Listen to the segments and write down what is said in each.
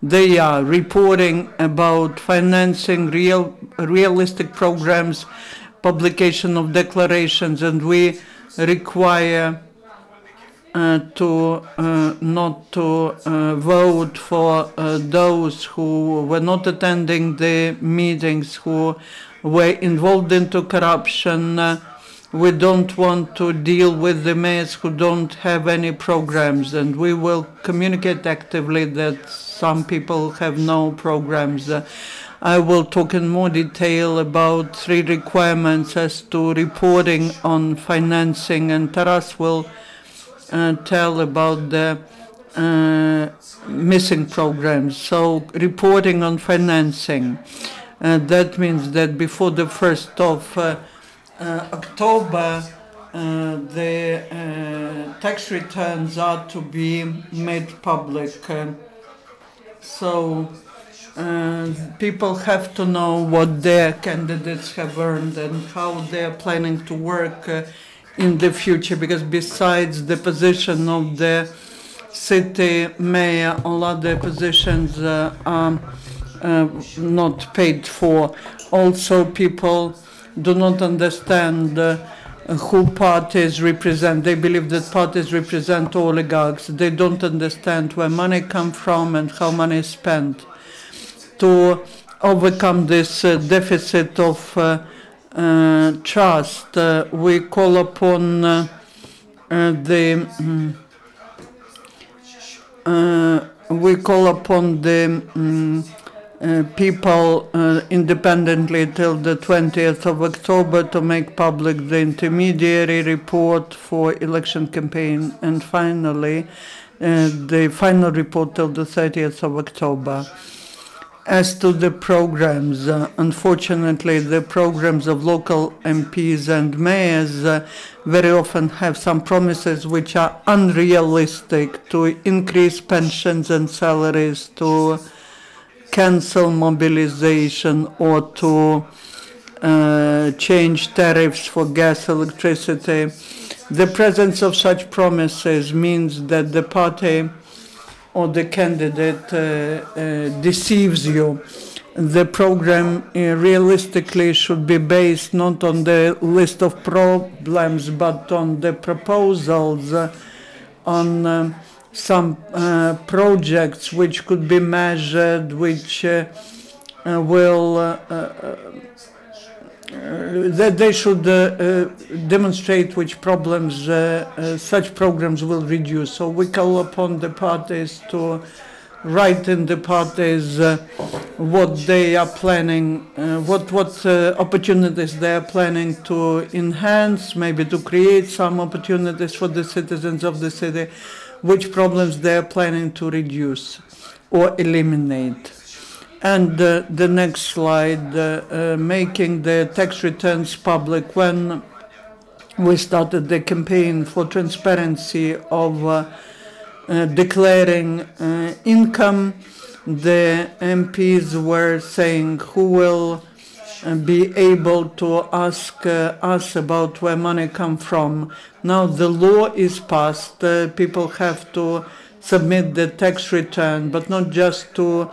They are reporting about financing realistic programs, publication of declarations, and we require not to vote for those who were not attending the meetings, who were involved into corruption. We don't want to deal with the mayors who don't have any programs, and we will communicate actively that some people have no programs. I will talk in more detail about 3 requirements as to reporting on financing, and Taras will tell about the missing programs. So, reporting on financing. That means that before the 1st of October, the tax returns are to be made public. So people have to know what their candidates have earned and how they're planning to work in the future, because besides the position of the city mayor, all other positions are not paid for. Also, people do not understand who parties represent. They believe that parties represent oligarchs. They don't understand where money comes from and how money is spent. To overcome this deficit of trust, we call upon the people independently till the 20th of October to make public the intermediary report for election campaign, and finally the final report till the 30th of October. As to the programs, unfortunately, the programs of local MPs and mayors very often have some promises which are unrealistic: to increase pensions and salaries, to cancel mobilization, or to change tariffs for gas, electricity. The presence of such promises means that the party or the candidate deceives you. The program realistically should be based not on the list of problems, but on the proposals, on some projects which could be measured, which will that they should demonstrate which problems such programs will reduce. So we call upon the parties to write in the parties what they are planning, what opportunities they are planning to enhance, maybe to create some opportunities for the citizens of the city, which problems they are planning to reduce or eliminate. And the next slide, making the tax returns public. When we started the campaign for transparency of declaring income, the MPs were saying, who will be able to ask us about where money comes from? Now the law is passed. People have to submit the tax return, but not just to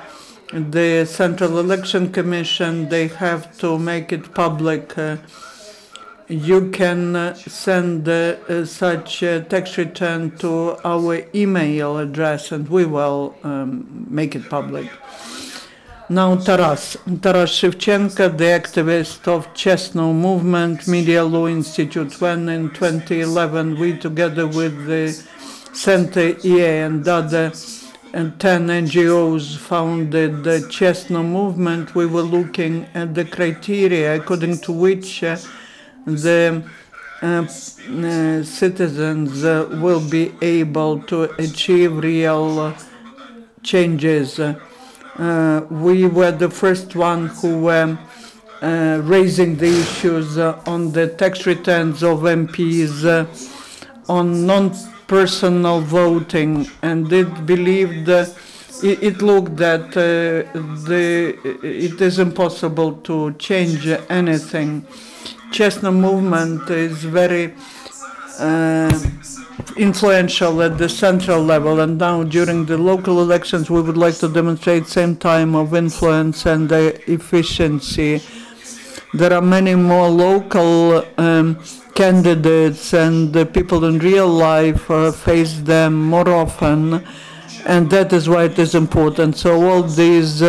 the Central Election Commission. They have to make it public. You can send such tax return to our email address, and we will make it public. Now Taras Shevchenko, the activist of CHESNO movement, Media Law Institute. When in 2011 we, together with the Centre UA and other 10 NGOs, founded the CHESNO movement, we were looking at the criteria according to which the citizens will be able to achieve real changes. We were the first one who were raising the issues on the tax returns of MPs, on non-personal voting, and it believed, it looked that it is impossible to change anything. CHESNO movement is very influential at the central level, and now during the local elections we would like to demonstrate same time of influence and efficiency. There are many more local candidates, and the people in real life face them more often, and that is why it is important. So all these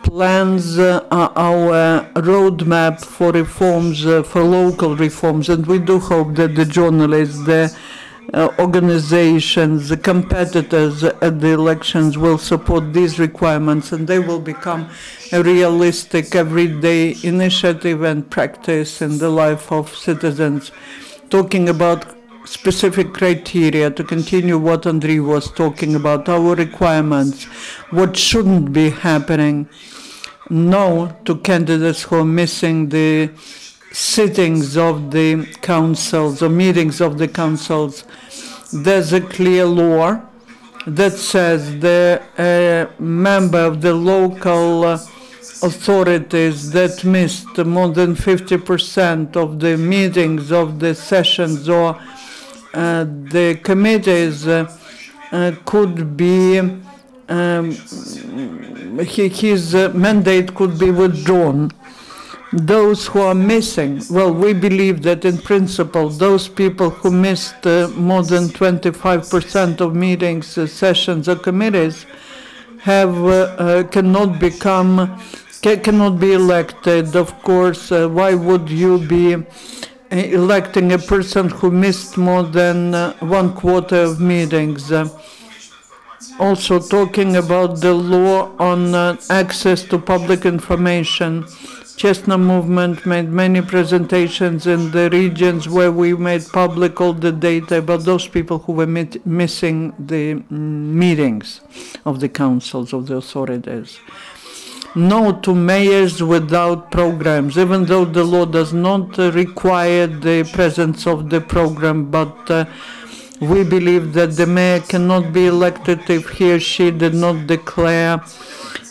plans are our roadmap for reforms, for local reforms, and we do hope that the journalists, the organizations, the competitors at the elections will support these requirements, and they will become a realistic everyday initiative and practice in the life of citizens. Talking about specific criteria, to continue what Andriy was talking about, our requirements, what shouldn't be happening. No to candidates who are missing the sittings of the councils or meetings of the councils. There's a clear law that says the member of the local authorities that missed more than 50% of the meetings of the sessions or the committees could be, his mandate could be withdrawn. Those who are missing, well, we believe that in principle, those people who missed more than 25% of meetings, sessions, or committees have cannot be elected. Of course, why would you be electing a person who missed more than 1/4 of meetings? Also talking about the law on access to public information. CHESNO movement made many presentations in the regions where we made public all the data about those people who were missing the meetings of the councils, of the authorities. No to mayors without programs, even though the law does not require the presence of the program, but we believe that the mayor cannot be elected if he or she did not declare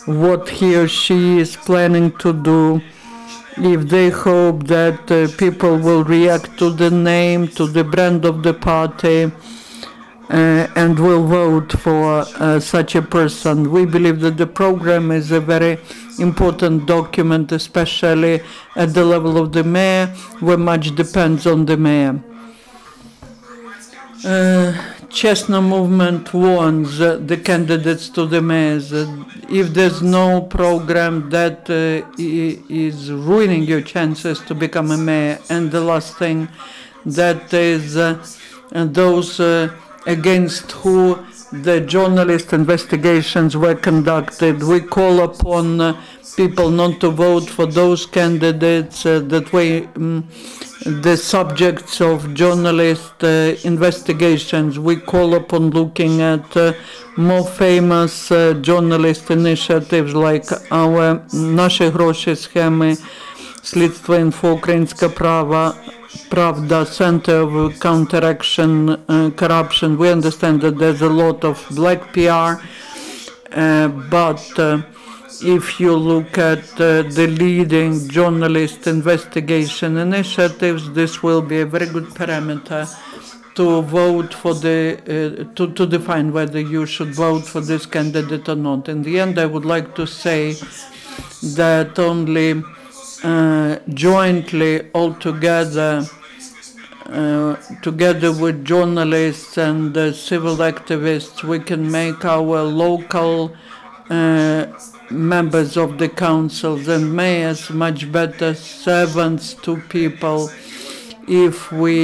what he or she is planning to do, if they hope that people will react to the name, to the brand of the party, and will vote for such a person. We believe that the program is a very important document, especially at the level of the mayor, where much depends on the mayor. CHESNO movement warns the candidates to the mayors. If there's no program, that is ruining your chances to become a mayor. And the last thing, that is those against who the journalist investigations were conducted. We call upon people not to vote for those candidates that were the subjects of journalist investigations. We call upon looking at more famous journalist initiatives like our Наші гроші схеми, Слідство інфо, Українська Pravda, Center of Counteraction Corruption. We understand that there's a lot of black PR, but if you look at the leading journalist investigation initiatives, this will be a very good parameter to vote for the to define whether you should vote for this candidate or not. In the end, I would like to say that only jointly, all together, together with journalists and civil activists, we can make our local members of the councils and mayors much better servants to people if we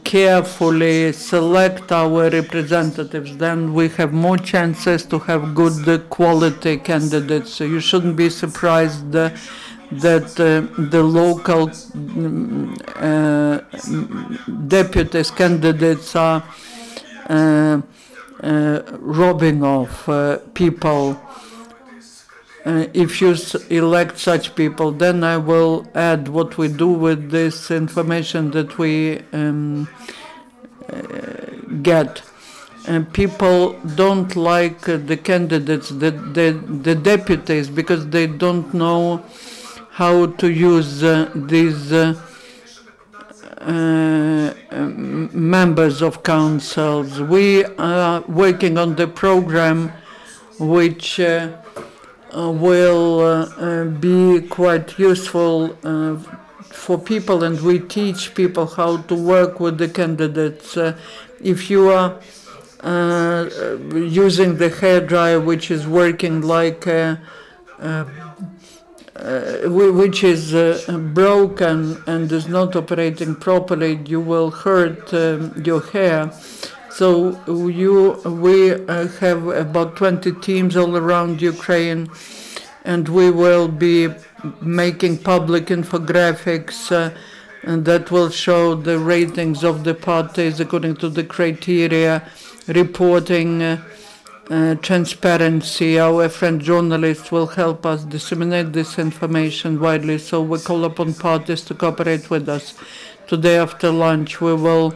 carefully select our representatives. Then we have more chances to have good quality candidates. So you shouldn't be surprised that the local deputies candidates are robbing off people. If you elect such people, then I will add what we do with this information that we get. And people don't like the candidates, the deputies, because they don't know how to use these members of councils. We are working on the program which will be quite useful for people, and we teach people how to work with the candidates. If you are using the hairdryer which is working like which is broken and is not operating properly, you will hurt your hair. So we have about 20 teams all around Ukraine, and we will be making public infographics and that will show the ratings of the parties according to the criteria, reporting, transparency. Our friend journalists will help us disseminate this information widely, so we call upon parties to cooperate with us. Today after lunch we will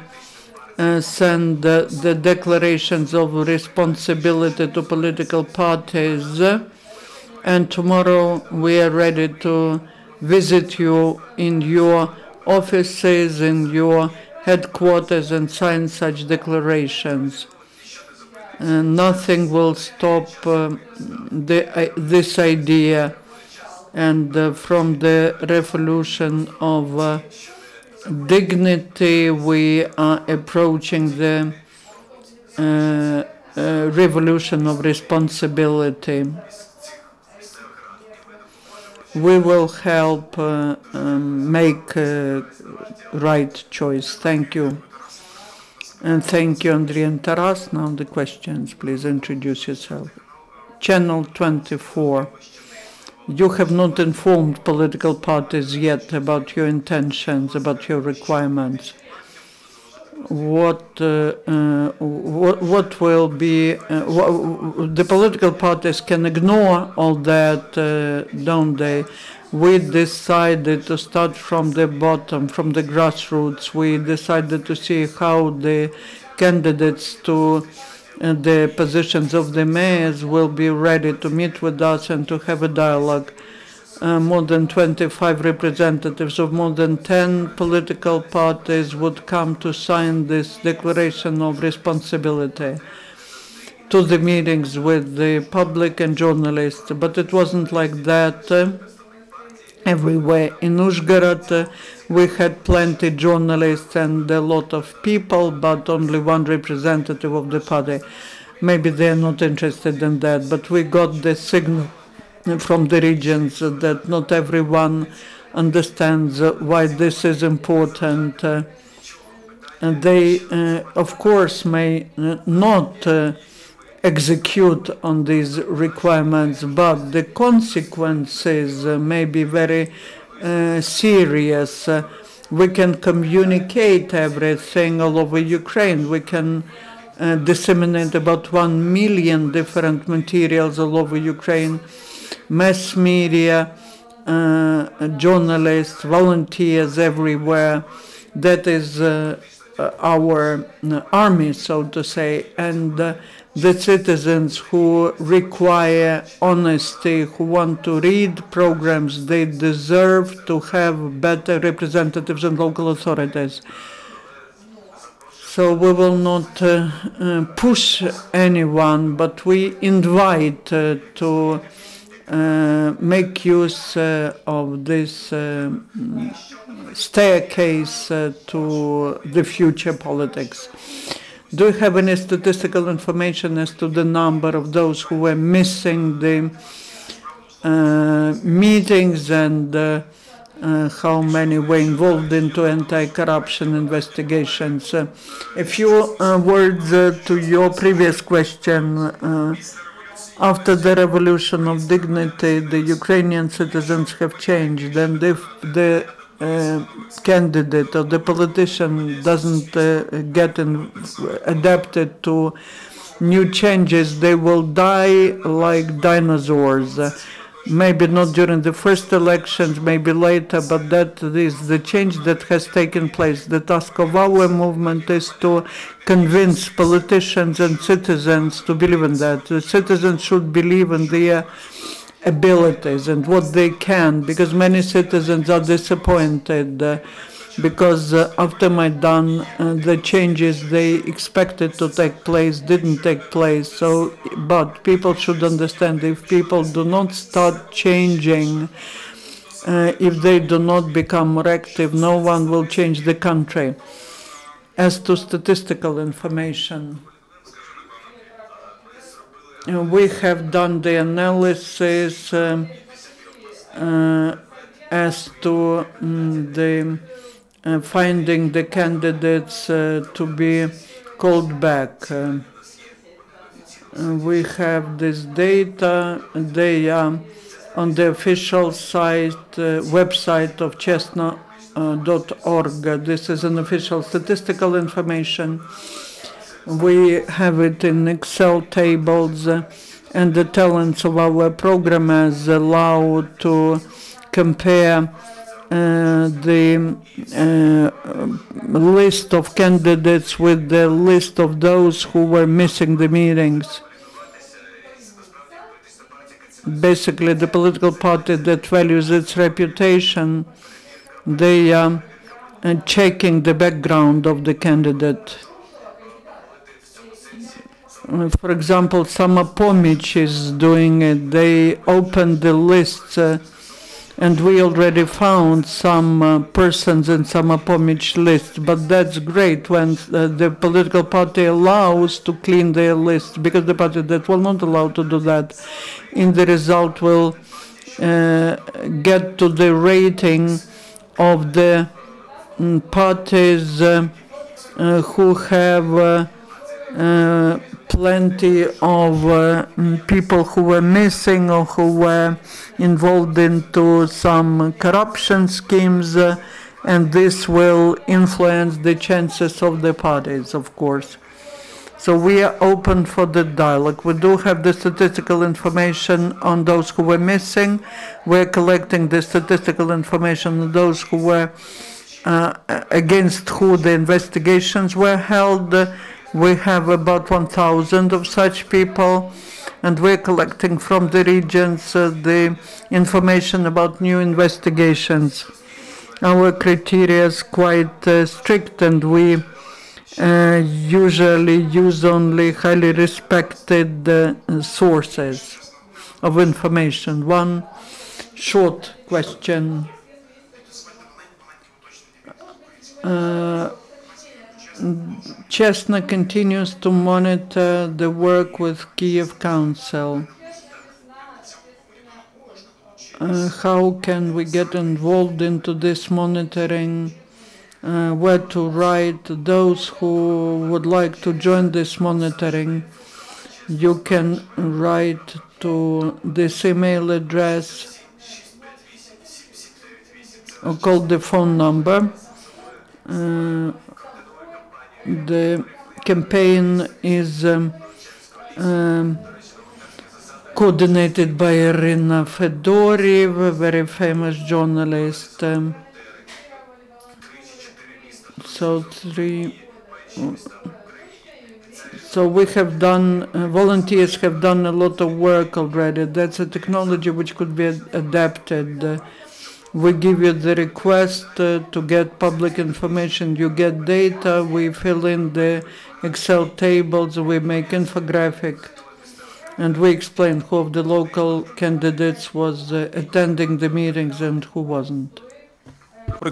send the declarations of responsibility to political parties, and tomorrow we are ready to visit you in your offices, in your headquarters, and sign such declarations. Nothing will stop this idea, and from the revolution of dignity we are approaching the revolution of responsibility. We will help make right choice. Thank you. And thank you, Andriy and Taras. Now the questions. Please introduce yourself. Channel 24. You have not informed political parties yet about your intentions, about your requirements. What will be? The political parties can ignore all that, don't they? We decided to start from the bottom, from the grassroots. We decided to see how the candidates to the positions of the mayors will be ready to meet with us and to have a dialogue. More than 25 representatives of more than 10 political parties would come to sign this declaration of responsibility to the meetings with the public and journalists. But it wasn't like that everywhere. In Uzhgorod, we had plenty journalists and a lot of people, but only one representative of the party. Maybe they are not interested in that, but we got the signal from the regions that not everyone understands why this is important. And they, of course, may not execute on these requirements, but the consequences may be very serious. We can communicate everything all over Ukraine. We can disseminate about 1 million different materials all over Ukraine. Mass media, journalists, volunteers everywhere. That is our army, so to say, and the citizens who require honesty, who want to read programs, they deserve to have better representatives and local authorities. So we will not push anyone, but we invite to make use of this staircase to the future politics. Do you have any statistical information as to the number of those who were missing the meetings and how many were involved into anti-corruption investigations? A few words to your previous question. After the revolution of dignity, the Ukrainian citizens have changed, and if the candidate or the politician doesn't get adapted to new changes, they will die like dinosaurs. Maybe not during the first elections, maybe later, but that is the change that has taken place. The task of our movement is to convince politicians and citizens to believe in that. The citizens should believe in their abilities and what they can, because many citizens are disappointed. because after Maidan, the changes they expected to take place didn't take place. So, but people should understand, if people do not start changing, if they do not become more active, no one will change the country. As to statistical information, we have done the analysis as to the finding the candidates to be called back. We have this data. They are on the official site, website of CHESNO.org. This is an official statistical information. We have it in Excel tables, and the talents of our programmers allow to compare the list of candidates with the list of those who were missing the meetings. Basically, the political party that values its reputation, they are checking the background of the candidate. For example, Samopomic is doing it. They opened the lists, and we already found some persons in Samopomic list. But that's great when the political party allows to clean their list, because the party that will not allow to do that, in the result will get to the rating of the parties who have plenty of people who were missing or who were involved into some corruption schemes, and this will influence the chances of the parties, of course. So we are open for the dialogue. We do have the statistical information on those who were missing. We're collecting the statistical information on those who were against who the investigations were held. We have about 1,000 of such people, and we're collecting from the regions the information about new investigations. Our criteria is quite strict, and we usually use only highly respected sources of information. One short question. CHESNO continues to monitor the work with Kiev Council. How can we get involved into this monitoring? Where to write? Those who would like to join this monitoring, you can write to this email address or call the phone number. The campaign is coordinated by Irina Fedoriv, a very famous journalist. So we have done, volunteers have done a lot of work already. That's a technology which could be adapted. We give you the request to get public information. You get data, we fill in the Excel tables, we make infographic, and we explain who of the local candidates was attending the meetings and who wasn't. For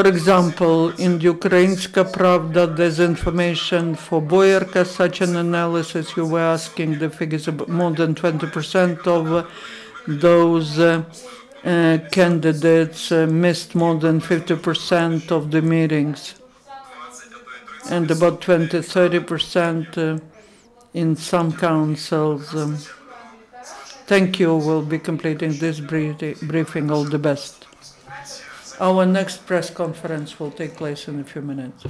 example, in Ukrainska Pravda, there's information for Boyarka, such an analysis. You were asking the figures, about more than 20% of those candidates missed more than 50% of the meetings, and about 20-30% in some councils. Thank you. We'll be completing this briefing. All the best. Our next press conference will take place in a few minutes.